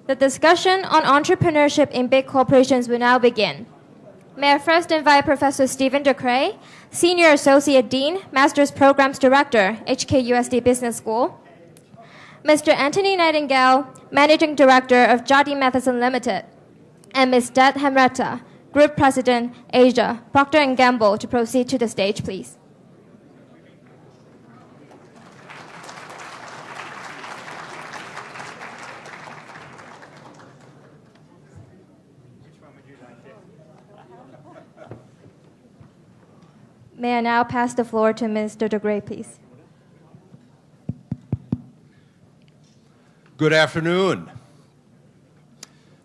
The discussion on entrepreneurship in big corporations will now begin. May I first invite Professor Stephen DeKrey, Senior Associate Dean, Master's Programs Director, HKUST Business School. Mr. Anthony Nightingale, Managing Director of Jardine Matheson Limited. And Ms. Debroah Henretta, Group President, Asia, Procter & Gamble, to proceed to the stage, please. May I now pass the floor to Mr. DeKrey, please. Good afternoon.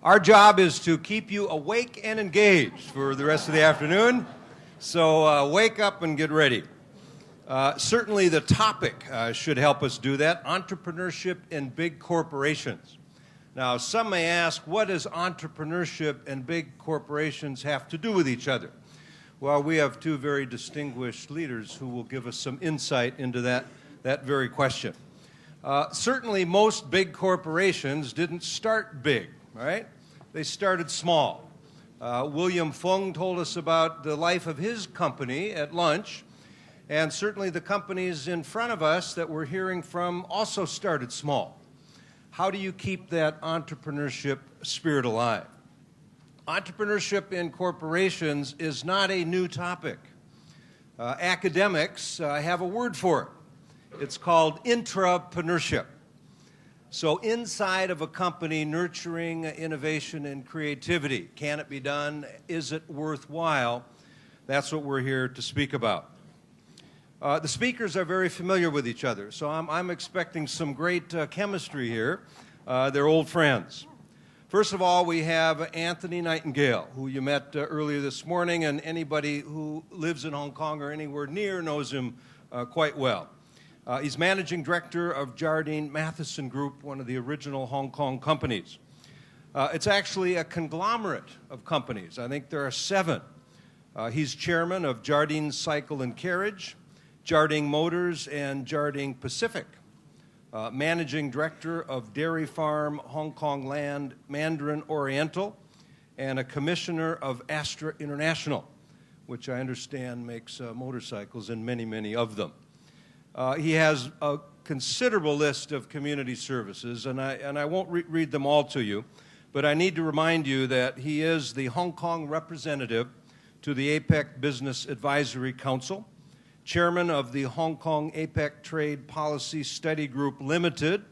Our job is to keep you awake and engaged for the rest of the afternoon, so wake up and get ready. Certainly the topic should help us do that, entrepreneurship in big corporations. Now, some may ask, what does entrepreneurship and big corporations have to do with each other? Well, we have two very distinguished leaders who will give us some insight into that very question. Certainly, most big corporations didn't start big, right? They started small. William Fung told us about the life of his company at lunch, and certainly the companies in front of us that we're hearing from also started small. How do you keep that entrepreneurship spirit alive? Entrepreneurship in corporations is not a new topic. Academics have a word for it. It's called intrapreneurship. So inside of a company, nurturing innovation and creativity. Can it be done? Is it worthwhile? That's what we're here to speak about. The speakers are very familiar with each other, so I'm expecting some great chemistry here. They're old friends. First of all, we have Anthony Nightingale, who you met earlier this morning, and anybody who lives in Hong Kong or anywhere near knows him quite well. He's Managing Director of Jardine Matheson Group, one of the original Hong Kong companies. It's actually a conglomerate of companies. I think there are 7. He's Chairman of Jardine Cycle and Carriage, Jardine Motors, and Jardine Pacific. Managing Director of Dairy Farm, Hong Kong Land, Mandarin Oriental, and a Commissioner of Astra International, which I understand makes motorcycles and many, many of them. He has a considerable list of community services, and I won't read them all to you, but I need to remind you that he is the Hong Kong representative to the APEC Business Advisory Council, Chairman of the Hong Kong APEC Trade Policy Study Group Limited,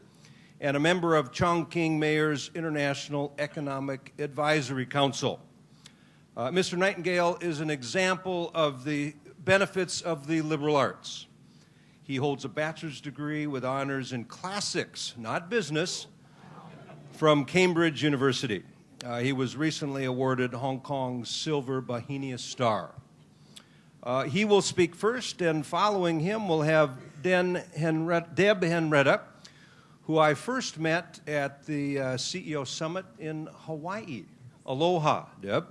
and a member of Chongqing Mayor's International Economic Advisory Council. Mr. Nightingale is an example of the benefits of the liberal arts. He holds a bachelor's degree with honors in classics, not business, from Cambridge University. He was recently awarded Hong Kong's Silver Bauhinia Star. He will speak first, and following him we'll have Debroah Henretta, who I first met at the CEO Summit in Hawaii. Aloha, Deb.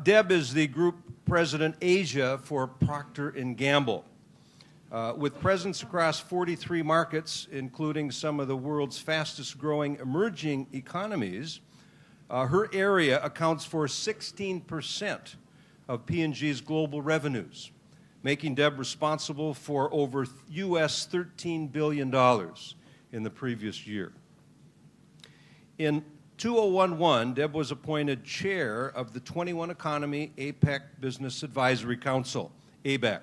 Deb is the Group President Asia for Procter & Gamble. With presence across 43 markets, including some of the world's fastest-growing emerging economies, her area accounts for 16% of P&G's global revenues, making Deb responsible for over US $13 billion in the previous year. In 2011, Deb was appointed chair of the 21 Economy APEC Business Advisory Council, ABAC,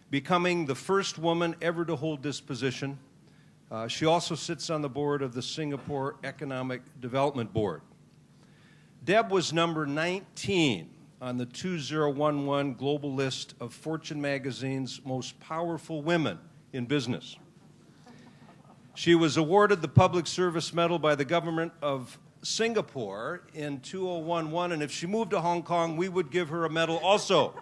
becoming the first woman ever to hold this position. She also sits on the board of the Singapore Economic Development Board. Deb was number 19 on the 2011 global list of Fortune magazine's most powerful women in business. She was awarded the Public Service Medal by the government of Singapore in 2011, and if she moved to Hong Kong, we would give her a medal also.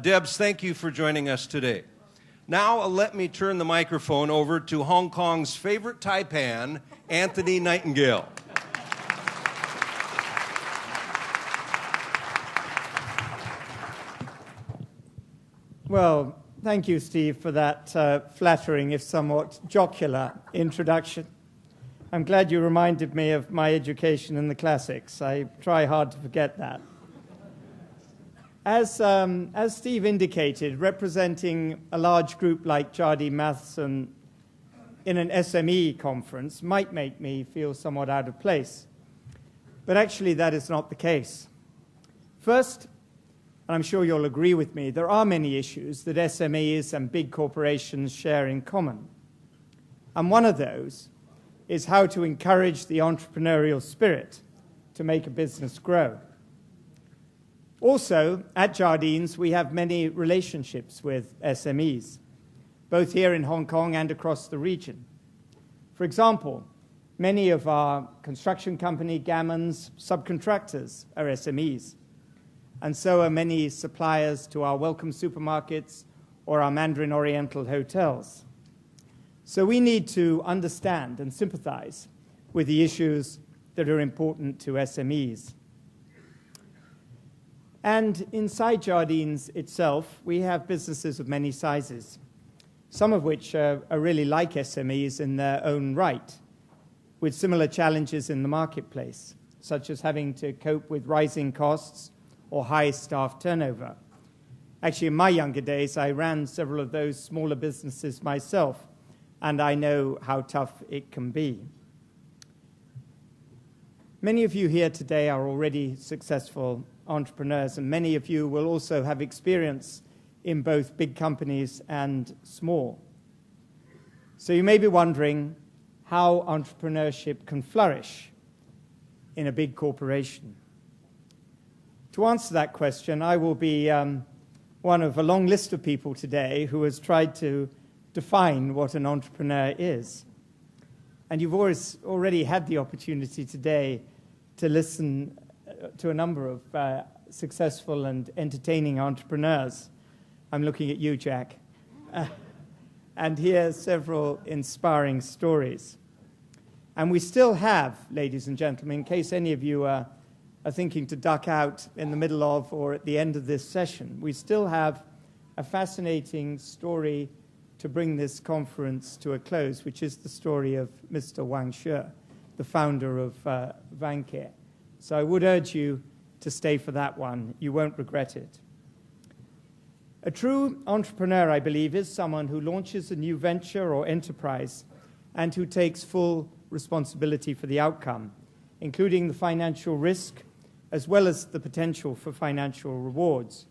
Debs, thank you for joining us today. Now let me turn the microphone over to Hong Kong's favorite taipan, Anthony Nightingale. Well, thank you, Steve, for that flattering, if somewhat jocular, introduction. I'm glad you reminded me of my education in the classics. I try hard to forget that. As Steve indicated, representing a large group like Jardine Matheson in an SME conference might make me feel somewhat out of place. But actually, that is not the case. First, and I'm sure you'll agree with me, there are many issues that SMEs and big corporations share in common. And one of those is how to encourage the entrepreneurial spirit to make a business grow. Also, at Jardines, we have many relationships with SMEs, both here in Hong Kong and across the region. For example, many of our construction company, Gammons, subcontractors are SMEs, and so are many suppliers to our Welcome supermarkets or our Mandarin Oriental hotels. So we need to understand and sympathize with the issues that are important to SMEs. And inside Jardines itself, we have businesses of many sizes, some of which are really like SMEs in their own right, with similar challenges in the marketplace, such as having to cope with rising costs or high staff turnover. Actually, in my younger days, I ran several of those smaller businesses myself, and I know how tough it can be. Many of you here today are already successful entrepreneurs, and many of you will also have experience in both big companies and small. So you may be wondering how entrepreneurship can flourish in a big corporation. To answer that question, I will be one of a long list of people today who has tried to define what an entrepreneur is. And you've already had the opportunity today to listen to a number of successful and entertaining entrepreneurs. I'm looking at you, Jack. And hear several inspiring stories. And we still have, ladies and gentlemen, in case any of you are thinking to duck out in the middle of or at the end of this session, we still have a fascinating story to bring this conference to a close, which is the story of Mr. Wang Shi, the founder of Vanke. So I would urge you to stay for that one. You won't regret it. A true entrepreneur, I believe, is someone who launches a new venture or enterprise and who takes full responsibility for the outcome, including the financial risk as well as the potential for financial rewards.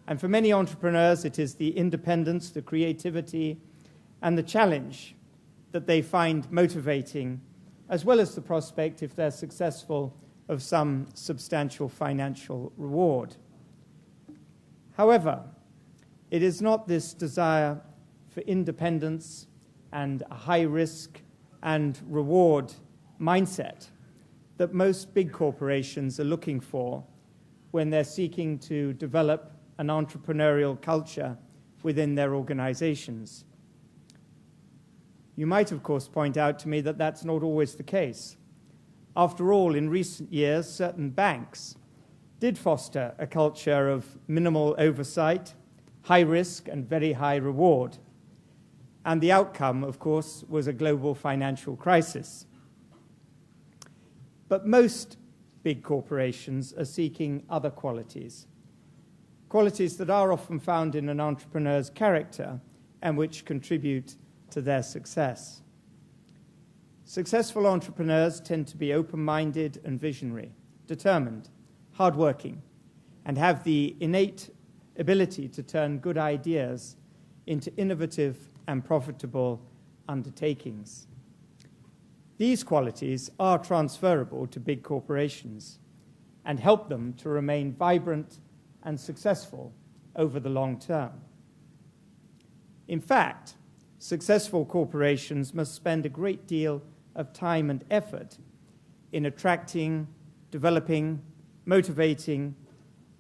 And for many entrepreneurs, it is the independence, the creativity, and the challenge that they find motivating, as well as the prospect, if they're successful, of some substantial financial reward. However, it is not this desire for independence and a high risk and reward mindset that most big corporations are looking for when they're seeking to develop an entrepreneurial culture within their organizations. You might, of course, point out to me that that's not always the case. After all, in recent years, certain banks did foster a culture of minimal oversight, high risk, and very high reward. And the outcome, of course, was a global financial crisis. But most big corporations are seeking other qualities that are often found in an entrepreneur's character and which contribute to their success. Successful entrepreneurs tend to be open-minded and visionary, determined, hardworking, and have the innate ability to turn good ideas into innovative and profitable undertakings. These qualities are transferable to big corporations and help them to remain vibrant and successful over the long term. In fact, successful corporations must spend a great deal of time and effort in attracting, developing, motivating,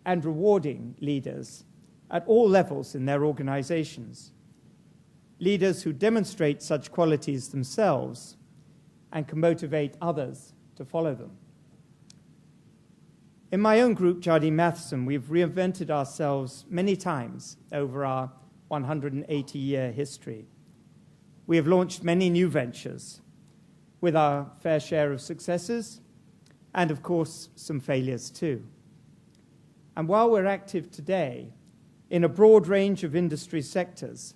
and rewarding leaders at all levels in their organizations. Leaders who demonstrate such qualities themselves and can motivate others to follow them. In my own group, Jardine Matheson, we've reinvented ourselves many times over our 180-year history. We have launched many new ventures, with our fair share of successes and, of course, some failures too. And while we're active today in a broad range of industry sectors,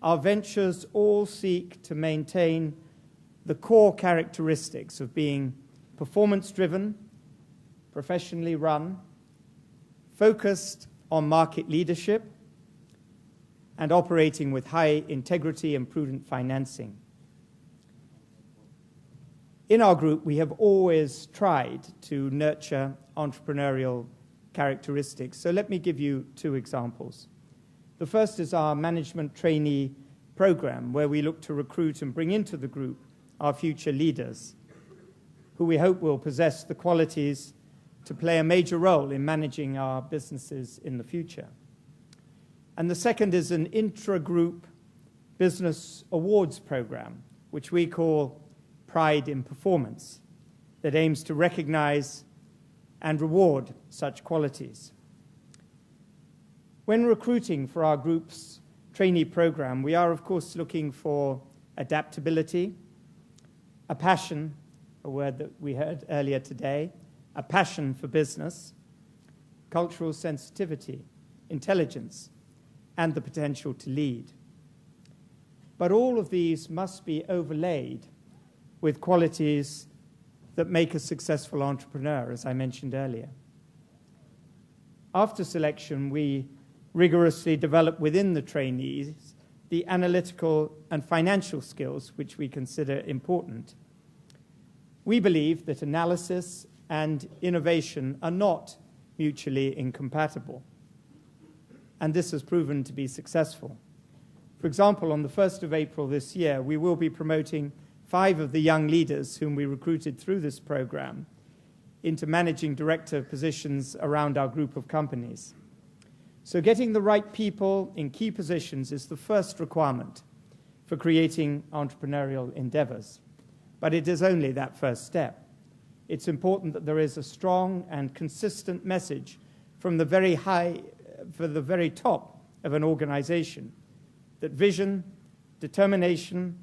our ventures all seek to maintain the core characteristics of being performance-driven, professionally run, focused on market leadership, and operating with high integrity and prudent financing. In our group, we have always tried to nurture entrepreneurial characteristics. So let me give you two examples. The first is our management trainee program, where we look to recruit and bring into the group our future leaders, who we hope will possess the qualities to play a major role in managing our businesses in the future. And the second is an intra-group business awards program, which we call Pride in Performance, that aims to recognize and reward such qualities. When recruiting for our group's trainee program, we are, of course, looking for adaptability, a passion, a word that we heard earlier today, a passion for business, cultural sensitivity, intelligence, and the potential to lead. But all of these must be overlaid with qualities that make a successful entrepreneur, as I mentioned earlier. After selection, we rigorously develop within the trainees the analytical and financial skills which we consider important. We believe that analysis and innovation are not mutually incompatible, and this has proven to be successful. For example, on the 1st of April this year, we will be promoting 5 of the young leaders whom we recruited through this program into managing director positions around our group of companies. So getting the right people in key positions is the first requirement for creating entrepreneurial endeavors. But it is only that first step. It's important that there is a strong and consistent message from the very top of an organization that vision, determination,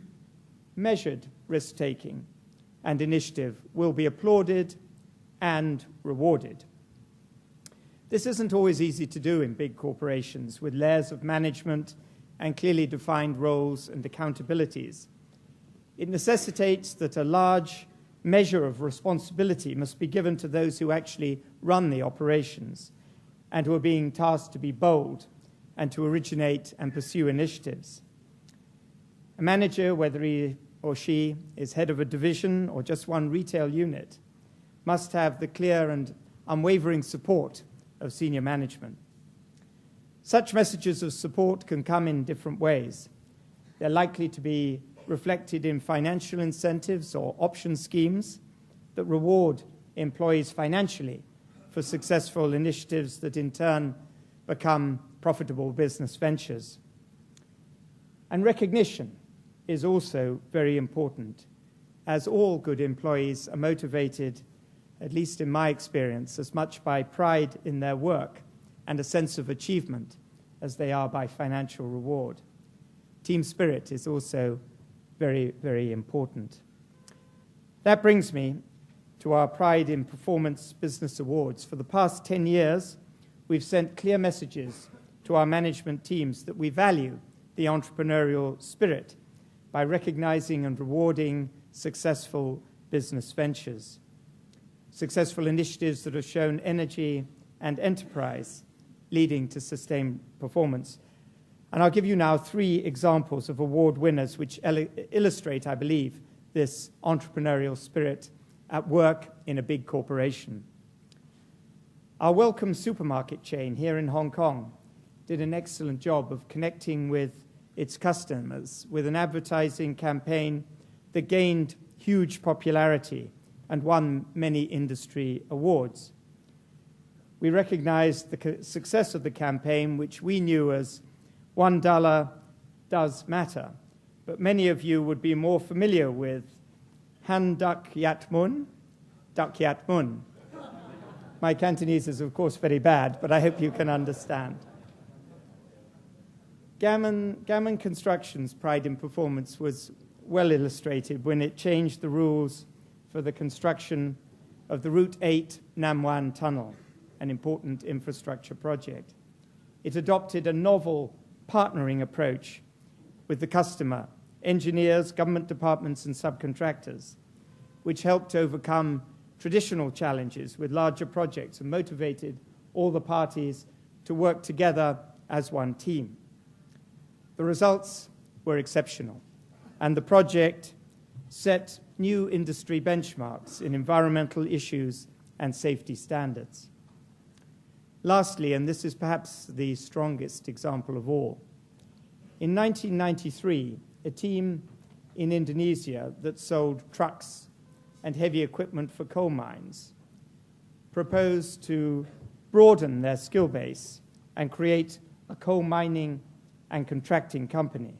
measured risk-taking, and initiative will be applauded and rewarded. This isn't always easy to do in big corporations with layers of management and clearly defined roles and accountabilities. It necessitates that a large measure of responsibility must be given to those who actually run the operations and who are being tasked to be bold and to originate and pursue initiatives. A manager, whether he or she is head of a division or just one retail unit, must have the clear and unwavering support of senior management. Such messages of support can come in different ways. They're likely to be reflected in financial incentives or option schemes that reward employees financially for successful initiatives that in turn become profitable business ventures. And recognition is also very important, as all good employees are motivated, at least in my experience, as much by pride in their work and a sense of achievement as they are by financial reward. Team spirit is also very, very important. That brings me to our Pride in Performance Business Awards. For the past 10 years, we've sent clear messages to our management teams that we value the entrepreneurial spirit by recognizing and rewarding successful business ventures, successful initiatives that have shown energy and enterprise, leading to sustained performance. And I'll give you now 3 examples of award winners which illustrate, I believe, this entrepreneurial spirit at work in a big corporation. Our Welcome supermarket chain here in Hong Kong did an excellent job of connecting with its customers with an advertising campaign that gained huge popularity and won many industry awards. We recognized the success of the campaign, which we knew as $1 does matter, but many of you would be more familiar with Han Dak Yat Mun, Dak Yat Mun. My Cantonese is, of course, very bad, but I hope you can understand. Gammon Construction's Pride in Performance was well illustrated when it changed the rules for the construction of the Route 8 Nam-Wan tunnel, an important infrastructure project. It adopted a novel partnering approach with the customer, engineers, government departments, and subcontractors, which helped to overcome traditional challenges with larger projects and motivated all the parties to work together as one team. The results were exceptional, and the project set new industry benchmarks in environmental issues and safety standards. Lastly, and this is perhaps the strongest example of all, in 1993, a team in Indonesia that sold trucks and heavy equipment for coal mines proposed to broaden their skill base and create a coal mining and contracting company.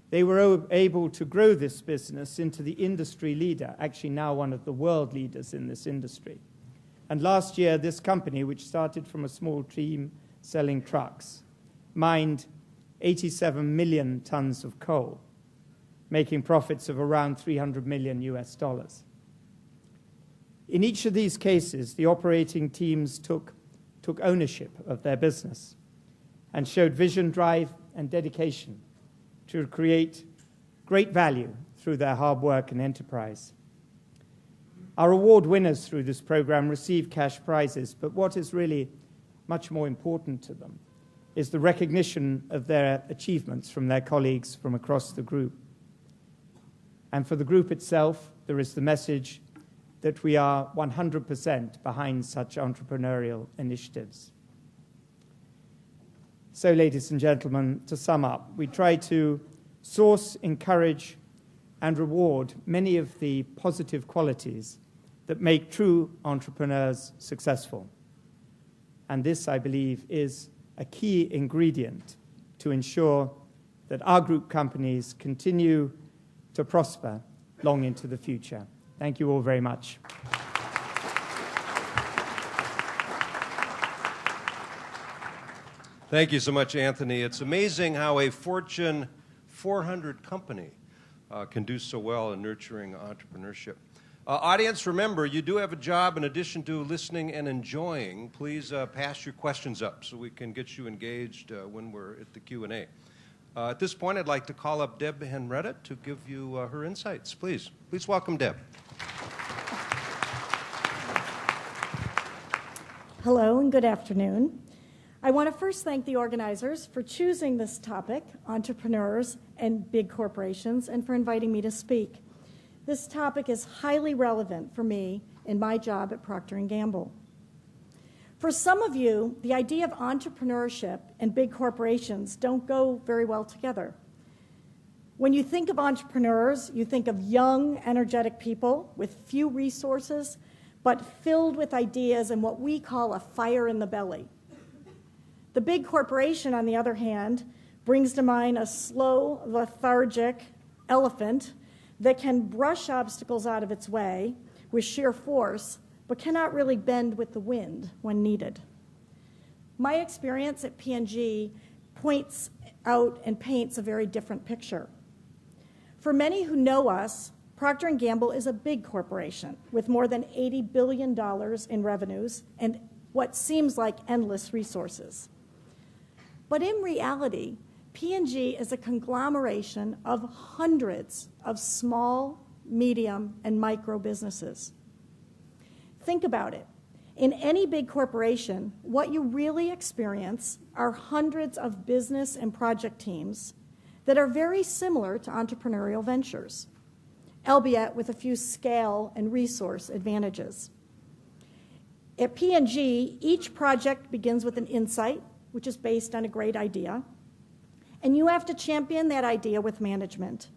They were able to grow this business into the industry leader, actually now one of the world leaders in this industry. And last year, this company, which started from a small team selling trucks, mined 87 million tons of coal, making profits of around $300 million US. In each of these cases, the operating teams took ownership of their business and showed vision, drive, and dedication to create great value through their hard work and enterprise. Our award winners through this program receive cash prizes, but what is really much more important to them is the recognition of their achievements from their colleagues from across the group. And for the group itself, there is the message that we are 100% behind such entrepreneurial initiatives. So, ladies and gentlemen, to sum up, we try to source, encourage, and reward many of the positive qualities that make true entrepreneurs successful. And this, I believe, is a key ingredient to ensure that our group companies continue to prosper long into the future. Thank you all very much. Thank you so much, Anthony. It's amazing how a Fortune 400 company can do so well in nurturing entrepreneurship. Audience, remember, you do have a job in addition to listening and enjoying. Please pass your questions up so we can get you engaged when we're at the Q&A. At this point, I'd like to call up Debroah Henretta to give you her insights. Please welcome Deb. Hello and good afternoon. I want to first thank the organizers for choosing this topic, entrepreneurs and big corporations, and for inviting me to speak. This topic is highly relevant for me in my job at Procter & Gamble. For some of you, the idea of entrepreneurship and big corporations don't go very well together. When you think of entrepreneurs, you think of young, energetic people with few resources, but filled with ideas and what we call a fire in the belly. The big corporation, on the other hand, brings to mind a slow, lethargic elephant that can brush obstacles out of its way with sheer force, but cannot really bend with the wind when needed. My experience at P&G points out and paints a very different picture. For many who know us, Procter & Gamble is a big corporation with more than $80 billion in revenues and what seems like endless resources. But in reality, P&G is a conglomeration of hundreds of small, medium, and micro businesses. Think about it. In any big corporation, what you really experience are hundreds of business and project teams that are very similar to entrepreneurial ventures, albeit with a few scale and resource advantages. At P&G, each project begins with an insight, which is based on a great idea, and you have to champion that idea with management,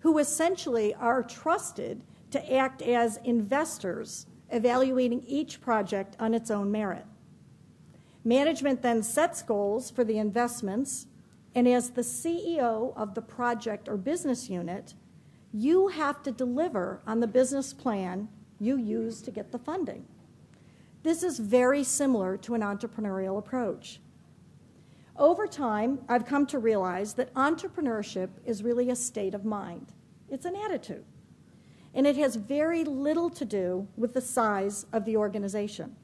who essentially are trusted to act as investors, evaluating each project on its own merit. Management then sets goals for the investments, and as the CEO of the project or business unit, you have to deliver on the business plan you use to get the funding. This is very similar to an entrepreneurial approach. Over time, I've come to realize that entrepreneurship is really a state of mind. It's an attitude. And it has very little to do with the size of the organization.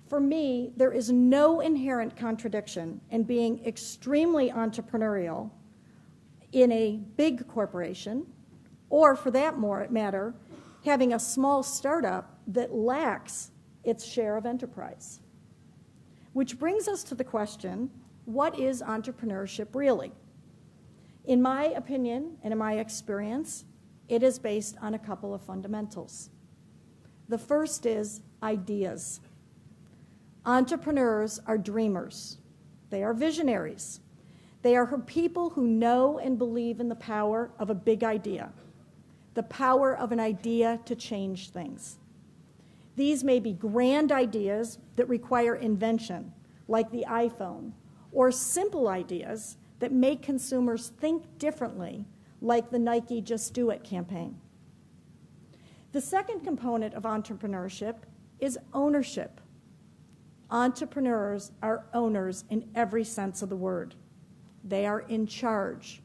For me, there is no inherent contradiction in being extremely entrepreneurial in a big corporation, or for that matter, having a small startup that lacks its share of enterprise. Which brings us to the question, what is entrepreneurship really? In my opinion and in my experience, it is based on a couple of fundamentals. The first is ideas. Entrepreneurs are dreamers. They are visionaries. They are people who know and believe in the power of a big idea, the power of an idea to change things. These may be grand ideas that require invention, like the iPhone, or simple ideas that make consumers think differently, like the Nike Just Do It campaign. The second component of entrepreneurship is ownership. Entrepreneurs are owners in every sense of the word. They are in charge.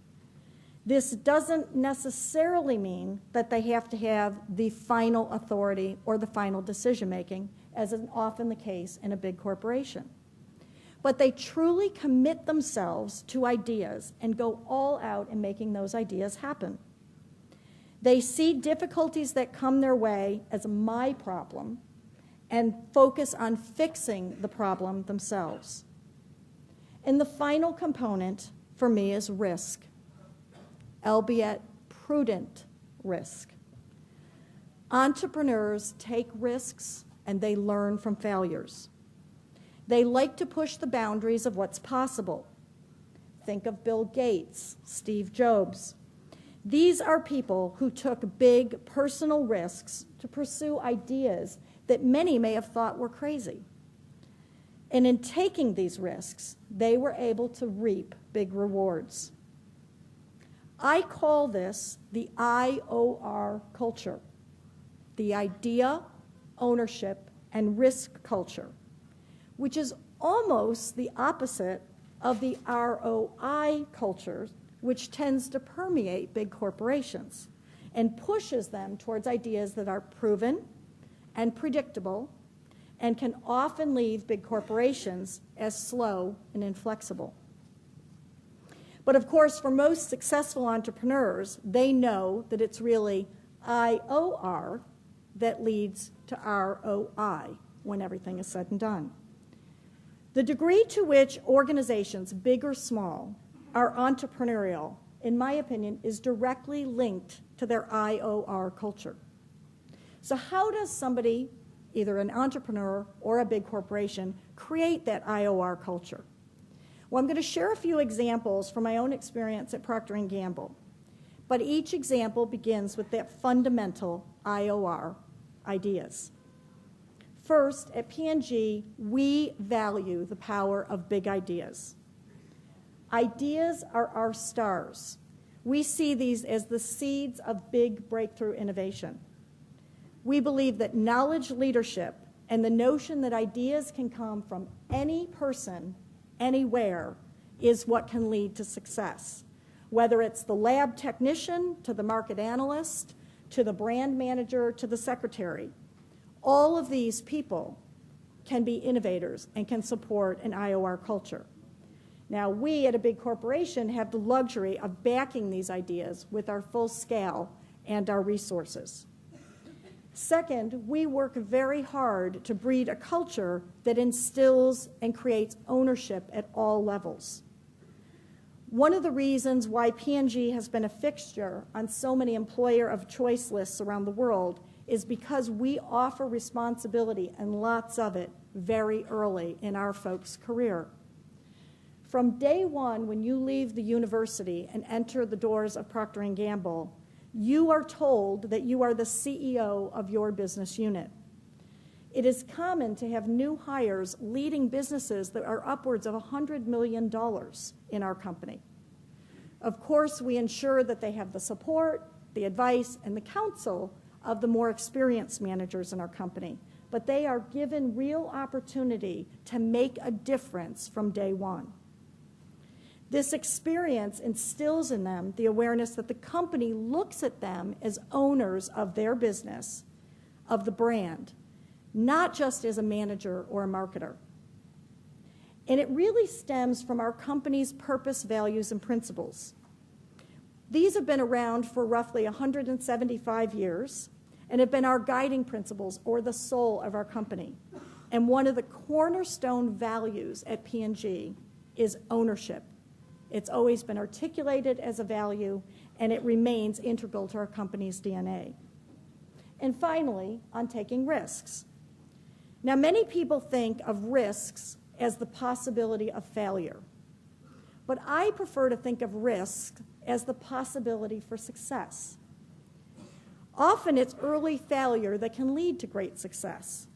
This doesn't necessarily mean that they have to have the final authority or the final decision-making, as is often the case in a big corporation. But they truly commit themselves to ideas and go all out in making those ideas happen. They see difficulties that come their way as my problem and focus on fixing the problem themselves. And the final component for me is risk, albeit prudent risk. Entrepreneurs take risks and they learn from failures. They like to push the boundaries of what's possible. Think of Bill Gates, Steve Jobs. These are people who took big personal risks to pursue ideas that many may have thought were crazy. And in taking these risks, they were able to reap big rewards. I call this the IOR culture, the idea, ownership, and risk culture, which is almost the opposite of the ROI culture, which tends to permeate big corporations and pushes them towards ideas that are proven and predictable and can often leave big corporations as slow and inflexible. But of course, for most successful entrepreneurs, they know that it's really IOR that leads to ROI when everything is said and done. The degree to which organizations, big or small, are entrepreneurial, in my opinion, is directly linked to their IOR culture. So how does somebody, either an entrepreneur or a big corporation, create that IOR culture? Well, I'm going to share a few examples from my own experience at Procter & Gamble. But each example begins with that fundamental IOR ideas. First, at P&G, we value the power of big ideas. Ideas are our stars. We see these as the seeds of big breakthrough innovation. We believe that knowledge leadership and the notion that ideas can come from any person, anywhere, is what can lead to success. Whether it's the lab technician, to the market analyst, to the brand manager, to the secretary. All of these people can be innovators and can support an IOR culture. Now, we at a big corporation have the luxury of backing these ideas with our full scale and our resources. Second, we work very hard to breed a culture that instills and creates ownership at all levels. One of the reasons why P&G has been a fixture on so many employer of choice lists around the world is because we offer responsibility, and lots of it, very early in our folks' career. From day one, when you leave the university and enter the doors of Procter & Gamble, you are told that you are the CEO of your business unit. It is common to have new hires leading businesses that are upwards of $100 million in our company. Of course, we ensure that they have the support, the advice, and the counsel of the more experienced managers in our company. but they are given real opportunity to make a difference from day one. This experience instills in them the awareness that the company looks at them as owners of their business, of the brand, not just as a manager or a marketer. And it really stems from our company's purpose, values, and principles. These have been around for roughly 175 years and have been our guiding principles, or the soul of our company. And one of the cornerstone values at P&G is ownership. It's always been articulated as a value, and it remains integral to our company's DNA. And finally, on taking risks. Now, many people think of risks as the possibility of failure, but I prefer to think of risk as the possibility for success. Often it's early failure that can lead to great success.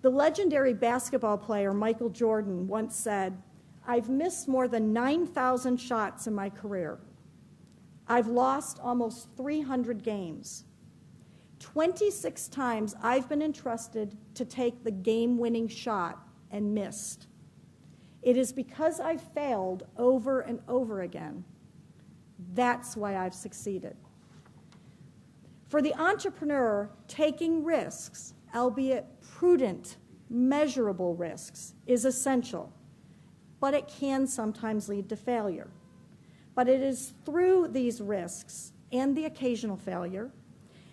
The legendary basketball player Michael Jordan once said, "I've missed more than 9,000 shots in my career. I've lost almost 300 games. 26 times I've been entrusted to take the game-winning shot and missed. It is because I've failed over and over again. That's why I've succeeded." For the entrepreneur, taking risks, albeit prudent, measurable risks, is essential, but it can sometimes lead to failure. But it is through these risks and the occasional failure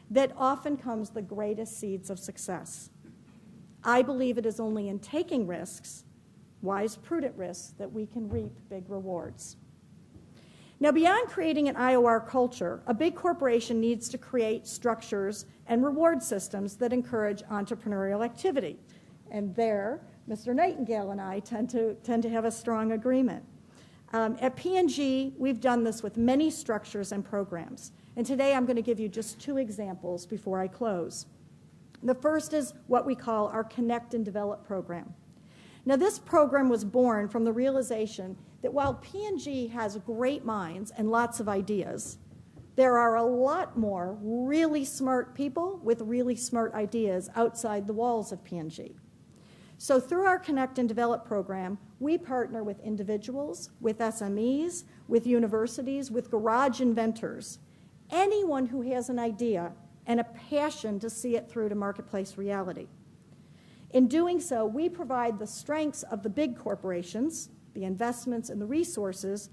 that often comes the greatest seeds of success. I believe it is only in taking risks, wise, prudent risks, that we can reap big rewards. Now, beyond creating an IOR culture, a big corporation needs to create structures and reward systems that encourage entrepreneurial activity. And there, Mr. Nightingale and I tend to have a strong agreement. At P&G, we've done this with many structures and programs. And today I'm going to give you just 2 examples before I close. The first is what we call our Connect and Develop program. Now, this program was born from the realization that while P&G has great minds and lots of ideas, there are a lot more really smart people with really smart ideas outside the walls of P&G. So through our Connect and Develop program, we partner with individuals, with SMEs, with universities, with garage inventors, anyone who has an idea and a passion to see it through to marketplace reality. In doing so, we provide the strengths of the big corporations, the investments and the resources,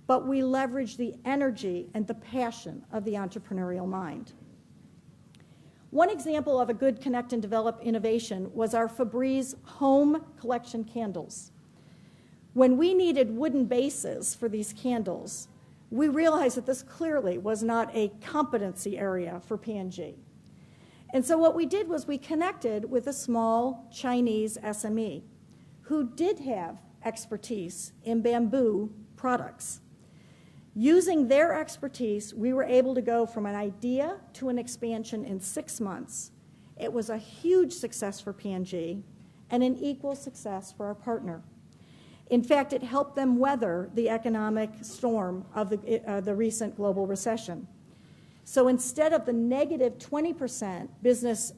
but we leverage the energy and the passion of the entrepreneurial mind. One example of a good Connect and Develop innovation was our Febreze home collection candles. When we needed wooden bases for these candles, we realized that this clearly was not a competency area for P&G. And so what we did was we connected with a small Chinese SME who did have expertise in bamboo products. Using their expertise, we were able to go from an idea to an expansion in 6 months. It was a huge success for P&G and an equal success for our partner. In fact, it helped them weather the economic storm of the recent global recession. So instead of the negative 20% business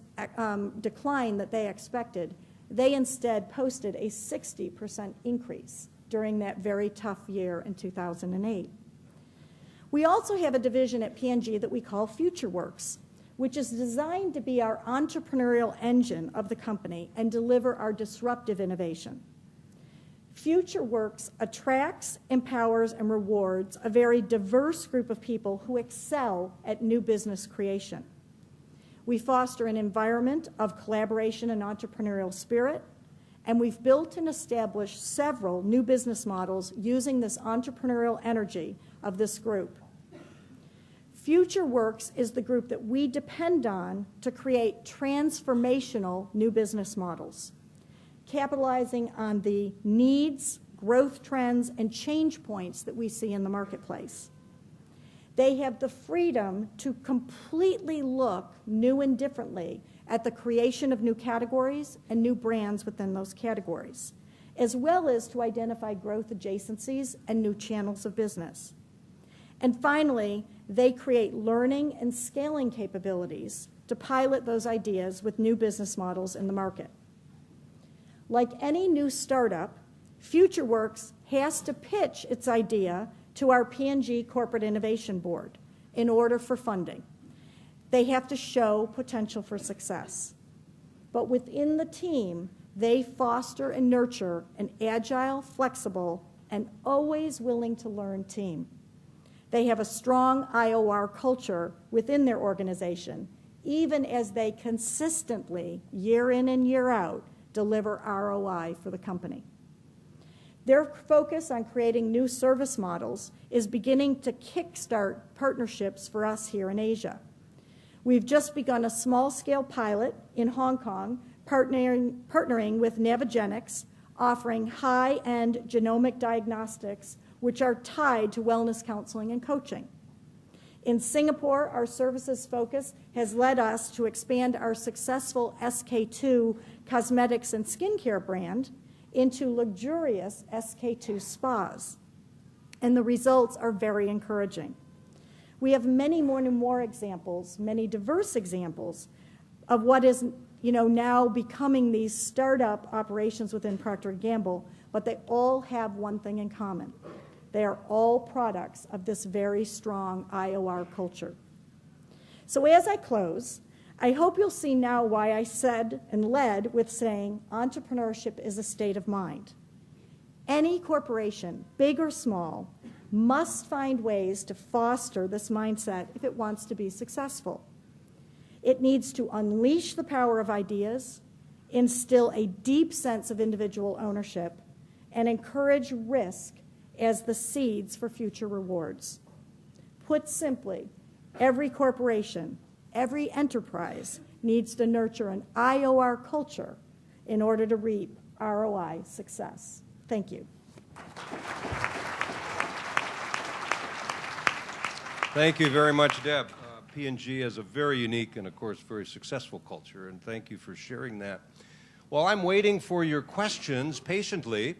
decline that they expected, they instead posted a 60% increase during that very tough year in 2008. We also have a division at P&G that we call FutureWorks, which is designed to be our entrepreneurial engine of the company and deliver our disruptive innovation. FutureWorks attracts, empowers, and rewards a very diverse group of people who excel at new business creation. We foster an environment of collaboration and entrepreneurial spirit, and we've built and established several new business models using this entrepreneurial energy of this group. FutureWorks is the group that we depend on to create transformational new business models, capitalizing on the needs, growth trends, and change points that we see in the marketplace. They have the freedom to completely look new and differently at the creation of new categories and new brands within those categories, as well as to identify growth adjacencies and new channels of business. And finally, they create learning and scaling capabilities to pilot those ideas with new business models in the market. Like any new startup, FutureWorks has to pitch its idea to our P&G Corporate Innovation Board in order for funding. They have to show potential for success. But within the team, they foster and nurture an agile, flexible, and always willing to learn team. They have a strong IOR culture within their organization, even as they consistently, year in and year out, deliver ROI for the company. Their focus on creating new service models is beginning to kickstart partnerships for us here in Asia. We've just begun a small-scale pilot in Hong Kong, partnering with Navigenics, offering high-end genomic diagnostics which are tied to wellness counseling and coaching. In Singapore, our services focus has led us to expand our successful SK2 cosmetics and skincare brand into luxurious SK2 spas. And the results are very encouraging. We have many more examples, many diverse examples of what is now becoming these startup operations within Procter & Gamble, but they all have one thing in common. They are all products of this very strong IOR culture. So as I close, I hope you'll see now why I said and led with saying entrepreneurship is a state of mind. Any corporation, big or small, must find ways to foster this mindset if it wants to be successful. It needs to unleash the power of ideas, instill a deep sense of individual ownership, and encourage risk as the seeds for future rewards. Put simply, every corporation, every enterprise needs to nurture an IOR culture in order to reap ROI success. Thank you. Thank you very much, Deb. P&G has a very unique and, of course, very successful culture, and thank you for sharing that. While I'm waiting for your questions patiently,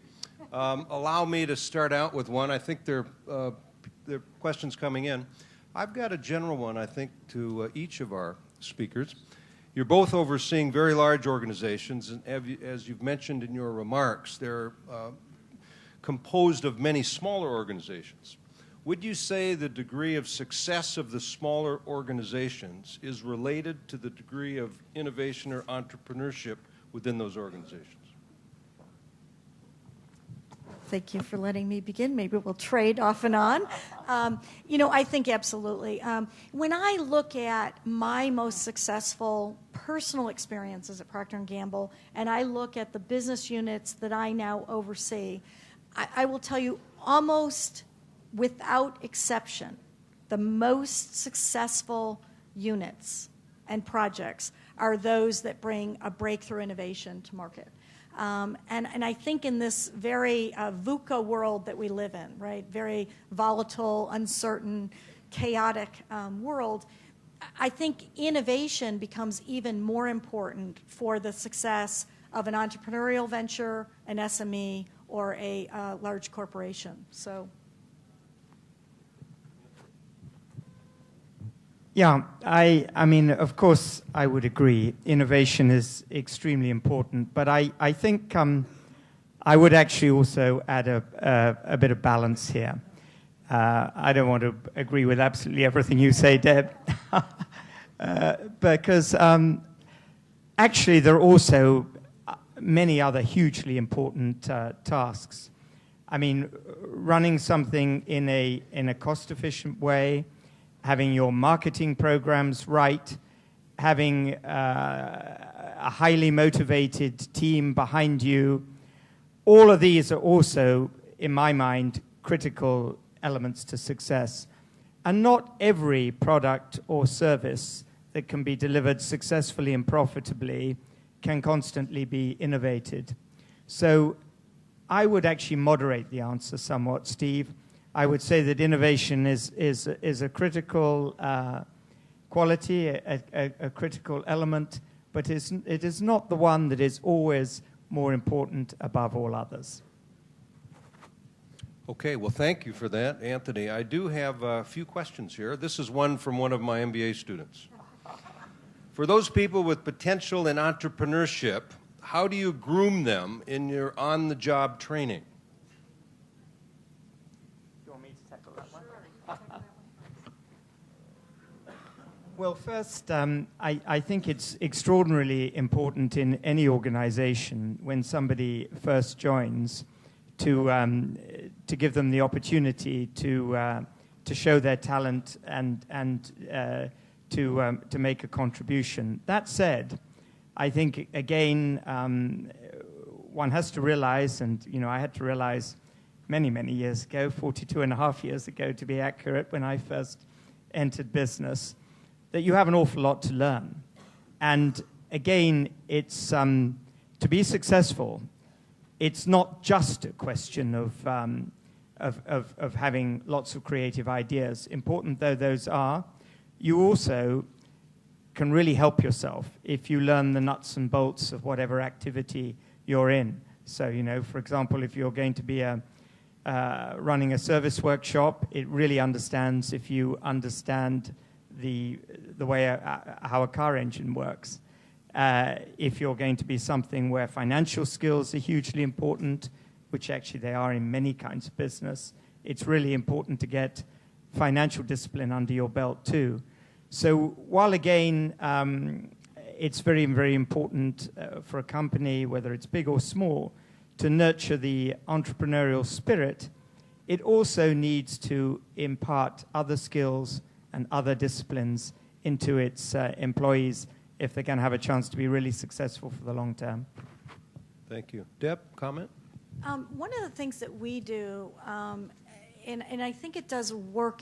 allow me to start out with one. I think there are questions coming in. I've got a general one, I think, to each of our speakers. You're both overseeing very large organizations, and as you've mentioned in your remarks, they're composed of many smaller organizations. Would you say the degree of success of the smaller organizations is related to the degree of innovation or entrepreneurship within those organizations? Thank you for letting me begin. Maybe we'll trade off and on. I think absolutely. When I look at my most successful personal experiences at Procter & Gamble, and I look at the business units that I now oversee, I will tell you almost without exception, the most successful units and projects are those that bring a breakthrough innovation to market. And I think in this very VUCA world that we live in, right, very volatile, uncertain, chaotic world, I think innovation becomes even more important for the success of an entrepreneurial venture, an SME, or a large corporation. So. Yeah, I mean, of course, I would agree. Innovation is extremely important, but I think I would actually also add a bit of balance here. I don't want to agree with absolutely everything you say, Deb, because actually there are also many other hugely important tasks. I mean, running something in a cost-efficient way, having your marketing programs right, having a highly motivated team behind you. All of these are also, in my mind, critical elements to success. And not every product or service that can be delivered successfully and profitably can constantly be innovated. So I would actually moderate the answer somewhat, Steve. I would say that innovation is a critical quality, a critical element, but it is not the one that is always more important above all others. Okay, well, thank you for that, Anthony. I do have a few questions here. This is one from one of my MBA students. For those people with potential in entrepreneurship, how do you groom them in your on-the-job training? You want me to tackle that one? Well, first, I think it's extraordinarily important in any organization when somebody first joins to give them the opportunity to show their talent and to make a contribution. That said, I think, again, one has to realize, and I had to realize many, many years ago, 42 and a half years ago to be accurate, when I first entered business, that you have an awful lot to learn. And again, it's to be successful, it's not just a question of having lots of creative ideas. Important though those are, you also can really help yourself if you learn the nuts and bolts of whatever activity you're in. So, for example, if you're going to be running a service workshop, it really understands if you understand the way how a car engine works. If you're going to be something where financial skills are hugely important, which actually they are in many kinds of business, it's really important to get financial discipline under your belt too. So while again, it's very, very important for a company, whether it's big or small, to nurture the entrepreneurial spirit, it also needs to impart other skills and other disciplines into its employees if they're going to have a chance to be really successful for the long term. Thank you. Deb, comment? One of the things that we do, and I think it does work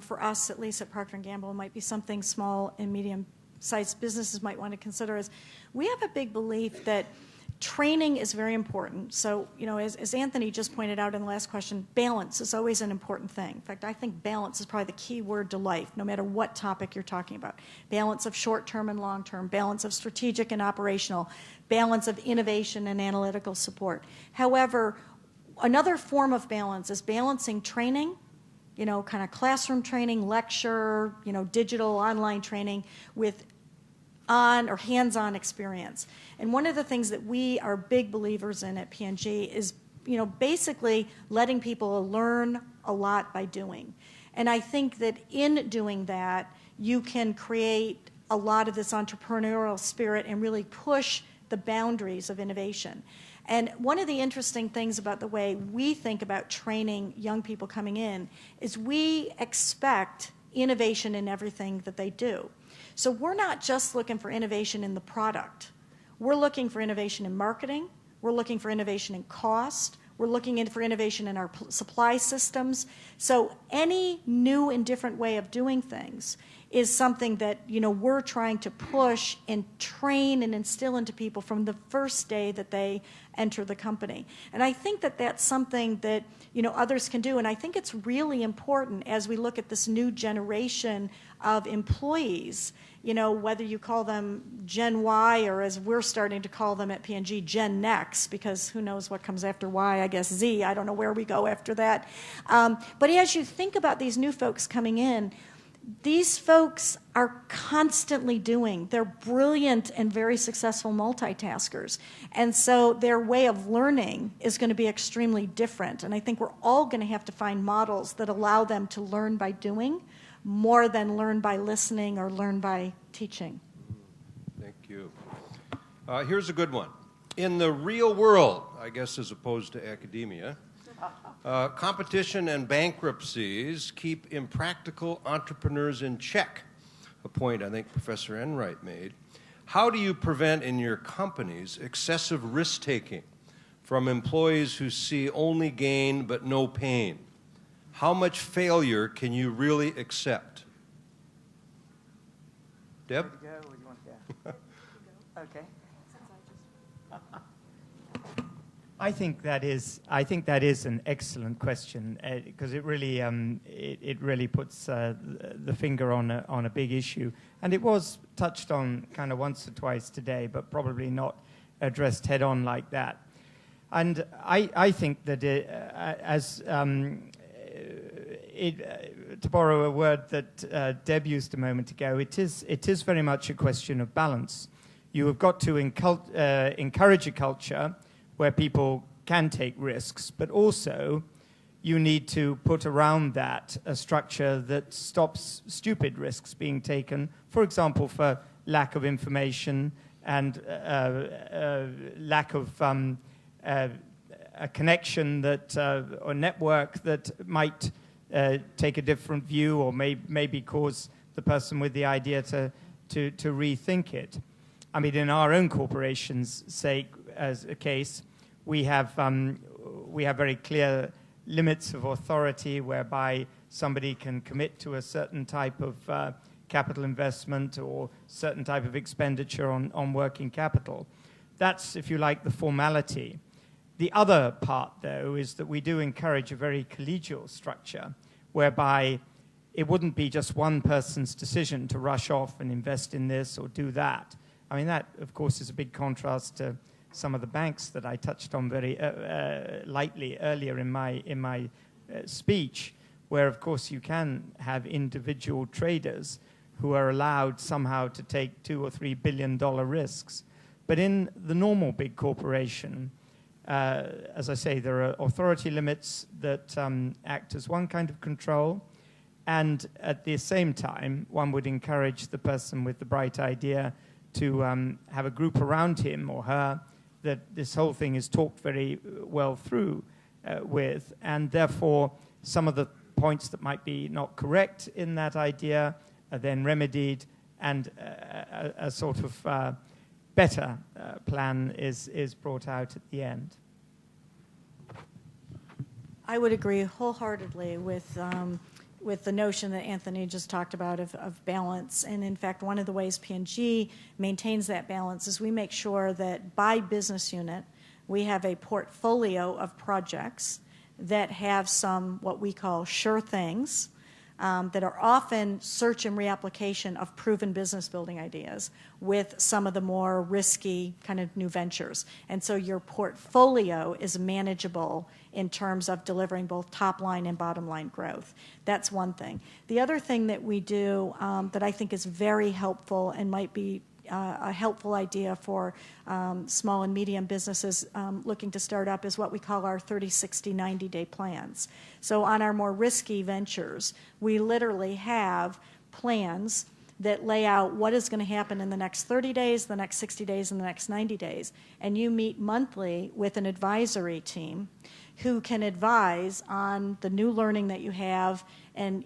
for us, at least at Procter & Gamble, might be something small and medium-sized businesses might want to consider, is we have a big belief that training is very important. So, as Anthony just pointed out in the last question, balance is always an important thing. In fact, I think balance is probably the key word to life, no matter what topic you're talking about. Balance of short-term and long-term, balance of strategic and operational, balance of innovation and analytical support. However, another form of balance is balancing training, kind of classroom training, lecture, digital online training with on or hands-on experience. And one of the things that we are big believers in at P&G is, basically letting people learn a lot by doing. And I think that in doing that, you can create a lot of this entrepreneurial spirit and really push the boundaries of innovation. And one of the interesting things about the way we think about training young people coming in is we expect innovation in everything that they do. So we're not just looking for innovation in the product. We're looking for innovation in marketing. We're looking for innovation in cost. We're looking for innovation in our supply systems. So any new and different way of doing things is something that we're trying to push and train and instill into people from the first day that they enter the company. And I think that that's something that others can do. And I think it's really important as we look at this new generation of employees, whether you call them Gen Y or, as we're starting to call them at P&G, Gen Next, because who knows what comes after Y, I guess Z. I don't know where we go after that. But as you think about these new folks coming in, these folks are constantly doing. They're brilliant and very successful multitaskers. And so their way of learning is going to be extremely different. And I think we're all going to have to find models that allow them to learn by doing more than learn by listening or learn by teaching. Thank you. Here's a good one. In the real world, I guess as opposed to academia, competition and bankruptcies keep impractical entrepreneurs in check, a point I think Professor Enright made. How do you prevent in your companies excessive risk-taking from employees who see only gain but no pain? How much failure can you really accept? Deb? Okay. I think that is an excellent question because it really puts the finger on a big issue, and it was touched on kind of once or twice today, but probably not addressed head on like that. And I think that to borrow a word that Deb used a moment ago, it is very much a question of balance. You have got to encourage a culture where people can take risks, but also you need to put around that a structure that stops stupid risks being taken, for example, for lack of information and lack of a connection that or network that might take a different view or maybe cause the person with the idea to rethink it. I mean, in our own corporation's sake, as a case, we have very clear limits of authority whereby somebody can commit to a certain type of capital investment or certain type of expenditure on working capital. That's, if you like, the formality. The other part, though, is that we do encourage a very collegial structure whereby it wouldn't be just one person's decision to rush off and invest in this or do that. I mean, that, of course, is a big contrast to some of the banks that I touched on very lightly earlier in my speech, where, of course, you can have individual traders who are allowed somehow to take $2 or $3 billion risks. But in the normal big corporation, as I say, there are authority limits that act as one kind of control, and at the same time, one would encourage the person with the bright idea to have a group around him or her that this whole thing is talked very well through with, and therefore some of the points that might be not correct in that idea are then remedied, and a sort of better plan is brought out at the end. I would agree wholeheartedly with the notion that Anthony just talked about of balance. And in fact, one of the ways P&G maintains that balance is we make sure that by business unit, we have a portfolio of projects that have some what we call sure things, that are often search and reapplication of proven business building ideas with some of the more risky kind of new ventures. And so your portfolio is manageable in terms of delivering both top line and bottom line growth. That's one thing. The other thing that we do that I think is very helpful and might be a helpful idea for small and medium businesses looking to start up is what we call our 30, 60, 90-day plans. So on our more risky ventures, we literally have plans that lay out what is going to happen in the next 30 days, the next 60 days, and the next 90 days. And you meet monthly with an advisory team who can advise on the new learning that you have and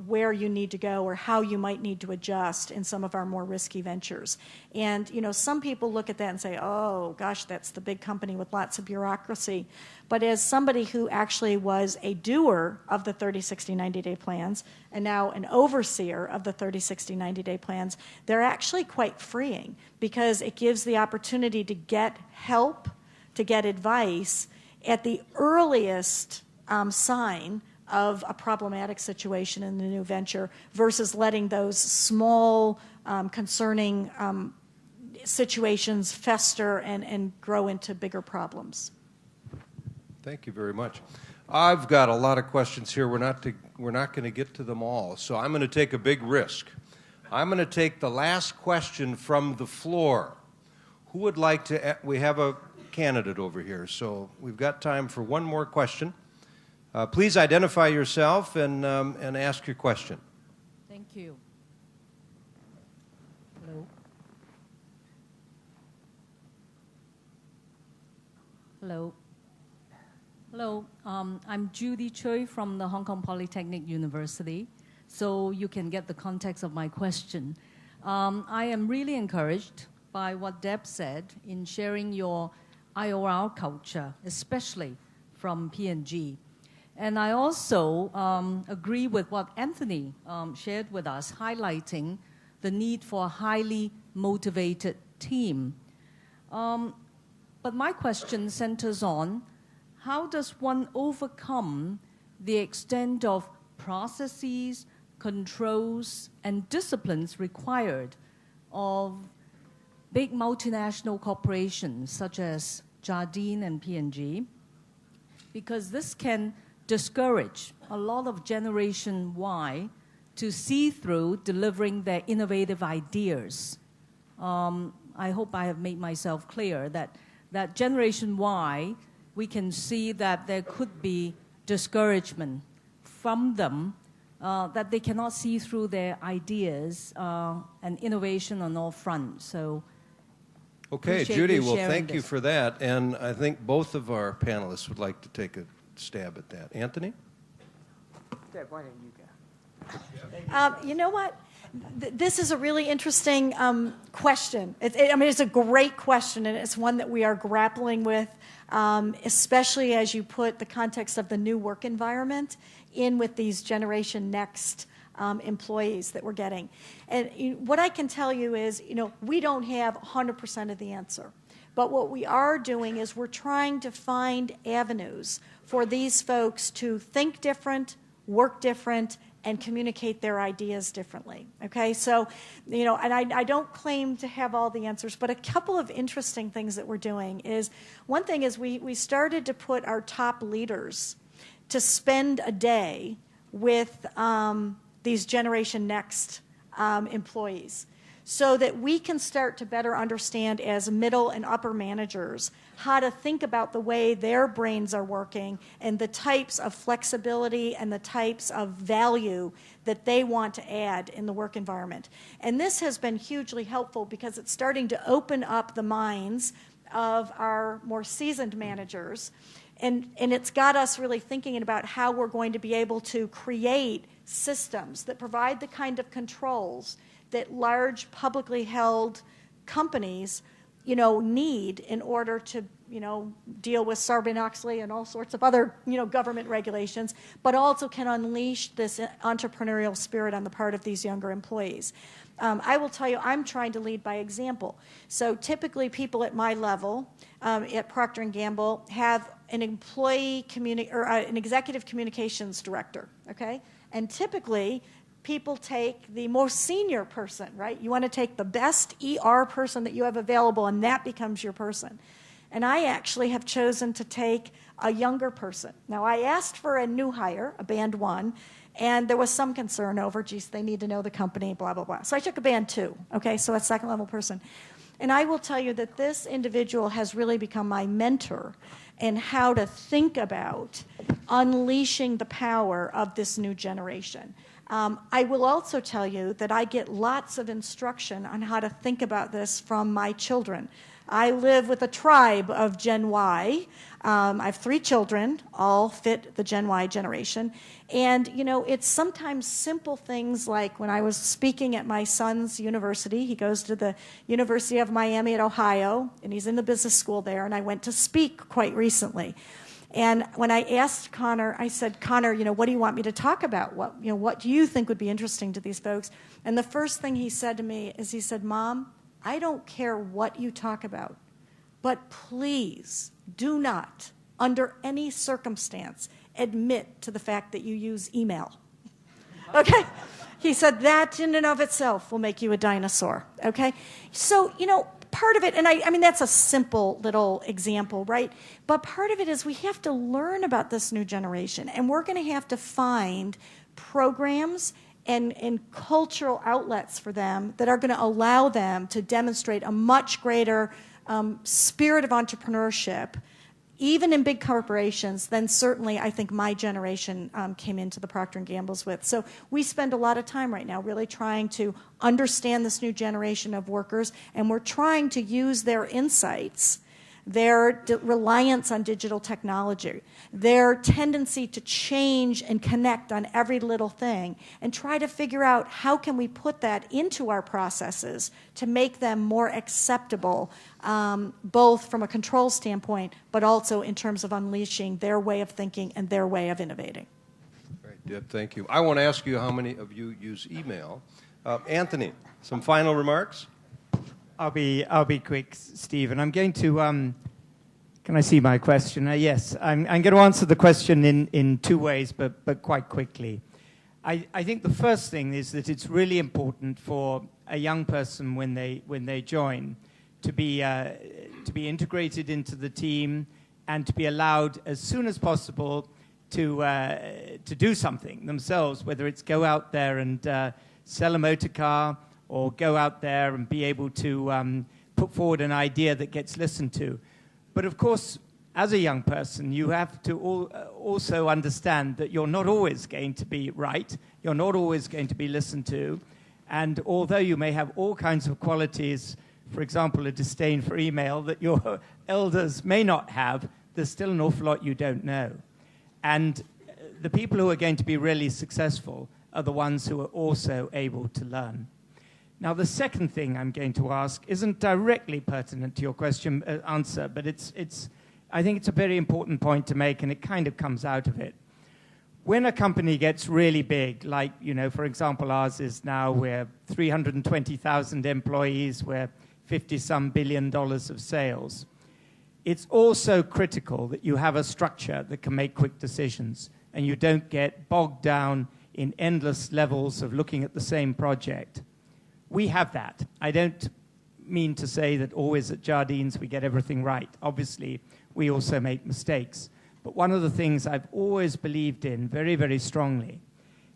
where you need to go or how you might need to adjust in some of our more risky ventures. And some people look at that and say, oh gosh, that's the big company with lots of bureaucracy. But as somebody who actually was a doer of the 30, 60, 90-day plans and now an overseer of the 30, 60, 90-day plans, they're actually quite freeing because it gives the opportunity to get help, to get advice at the earliest sign of a problematic situation in the new venture versus letting those small concerning situations fester and grow into bigger problems. Thank you very much. I've got a lot of questions here. We're not going to get to them all, so I'm going to take a big risk. I'm going to take the last question from the floor. Who would like to? We have a candidate over here, so we've got time for one more question. Please identify yourself and ask your question. Thank you. Hello. Hello. Hello. I'm Judy Choi from the Hong Kong Polytechnic University, so you can get the context of my question. I am really encouraged by what Deb said in sharing your IOR culture, especially from P&G. And I also agree with what Anthony shared with us, highlighting the need for a highly motivated team. But my question centers on how does one overcome the extent of processes, controls, and disciplines required of big multinational corporations such as Jardine and P&G, because this can discourage a lot of Generation Y to see through delivering their innovative ideas. I hope I have made myself clear that Generation Y, we can see that there could be discouragement from them, that they cannot see through their ideas and innovation on all fronts. So, okay, Judy, well, thank you for that. And I think both of our panelists would like to take a stab at that. Anthony? Deb, why don't you go? You know what? This is a really interesting question. It's a great question, and it's one that we are grappling with, especially as you put the context of the new work environment in with these Generation Next employees that we're getting. And what I can tell you is, we don't have 100% of the answer. But what we are doing is we're trying to find avenues for these folks to think different, work different, and communicate their ideas differently, okay? So, and I don't claim to have all the answers, but a couple of interesting things that we're doing is, one thing is we started to put our top leaders to spend a day with these Generation Next employees, so that we can start to better understand as middle and upper managers how to think about the way their brains are working and the types of flexibility and the types of value that they want to add in the work environment. And this has been hugely helpful because it's starting to open up the minds of our more seasoned managers. And it's got us really thinking about how we're going to be able to create systems that provide the kind of controls that large publicly held companies, need in order to, deal with Sarbanes-Oxley and all sorts of other, government regulations, but also can unleash this entrepreneurial spirit on the part of these younger employees. I will tell you, I'm trying to lead by example. So typically people at my level at Procter & Gamble have an an executive communications director, okay? And typically people take the most senior person, right? You want to take the best ER person that you have available, and that becomes your person. And I actually have chosen to take a younger person. Now, I asked for a new hire, a band 1, and there was some concern over, geez, they need to know the company, blah, blah, blah. So I took a band 2, okay, so a second-level person. And I will tell you that this individual has really become my mentor in how to think about unleashing the power of this new generation. I will also tell you that I get lots of instruction on how to think about this from my children. I live with a tribe of Gen Y. I have 3 children, all fit the Gen Y generation. And, it's sometimes simple things like when I was speaking at my son's university. He goes to the University of Miami at Ohio, and he's in the business school there, and I went to speak quite recently. And when I asked Connor, I said, Connor, what do you want me to talk about? What do you think would be interesting to these folks? And the first thing he said to me is, he said, Mom, I don't care what you talk about, but please do not, under any circumstance, admit to the fact that you use email. Okay? He said, that in and of itself will make you a dinosaur. Okay? So, part of it, and I mean, that's a simple little example, right? But part of it is we have to learn about this new generation, and we're going to have to find programs and cultural outlets for them that are going to allow them to demonstrate a much greater spirit of entrepreneurship, even in big corporations, than certainly I think my generation came into the Procter & Gamble's with. So we spend a lot of time right now really trying to understand this new generation of workers, and we're trying to use their insights, their reliance on digital technology, their tendency to change and connect on every little thing, and try to figure out how can we put that into our processes to make them more acceptable, both from a control standpoint, but also in terms of unleashing their way of thinking and their way of innovating. All right, Deb, thank you. I want to ask you how many of you use email. Anthony, some final remarks? I'll be quick, Steve, and I'm going to. Can I see my question? Yes, I'm going to answer the question in 2 ways, but quite quickly. I think the first thing is that it's really important for a young person when they join to be integrated into the team and to be allowed as soon as possible to do something themselves, whether it's go out there and sell a motor car, or go out there and be able to put forward an idea that gets listened to. But of course, as a young person, you have to also understand that you're not always going to be right, you're not always going to be listened to, and although you may have all kinds of qualities, for example, a disdain for email that your elders may not have, there's still an awful lot you don't know. And the people who are going to be really successful are the ones who are also able to learn. Now, the second thing I'm going to ask isn't directly pertinent to your question answer, but I think it's a very important point to make, and it kind of comes out of it. When a company gets really big, like, for example, ours is now, we're 320,000 employees, we're $50-some billion of sales. It's also critical that you have a structure that can make quick decisions, and you don't get bogged down in endless levels of looking at the same project. We have that. I don't mean to say that always at Jardines we get everything right. Obviously, we also make mistakes. But one of the things I've always believed in very, very strongly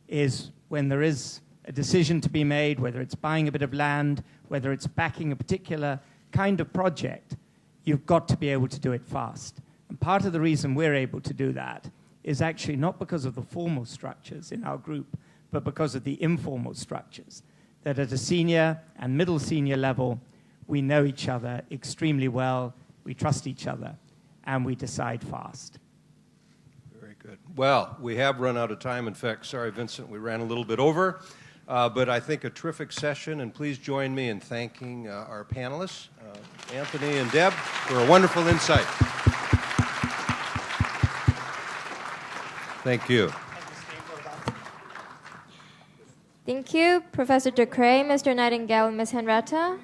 is when there is a decision to be made, whether it's buying a bit of land, whether it's backing a particular kind of project, you've got to be able to do it fast. And part of the reason we're able to do that is actually not because of the formal structures in our group, but because of the informal structures. That at a senior and middle senior level, we know each other extremely well, we trust each other, and we decide fast. Very good. Well, we have run out of time. In fact, sorry, Vincent, we ran a little bit over. But I think a terrific session, and please join me in thanking our panelists, Anthony and Deb, for a wonderful insight. Thank you. Thank you, Professor DeKrey, Mr. Nightingale, and Ms. Henretta.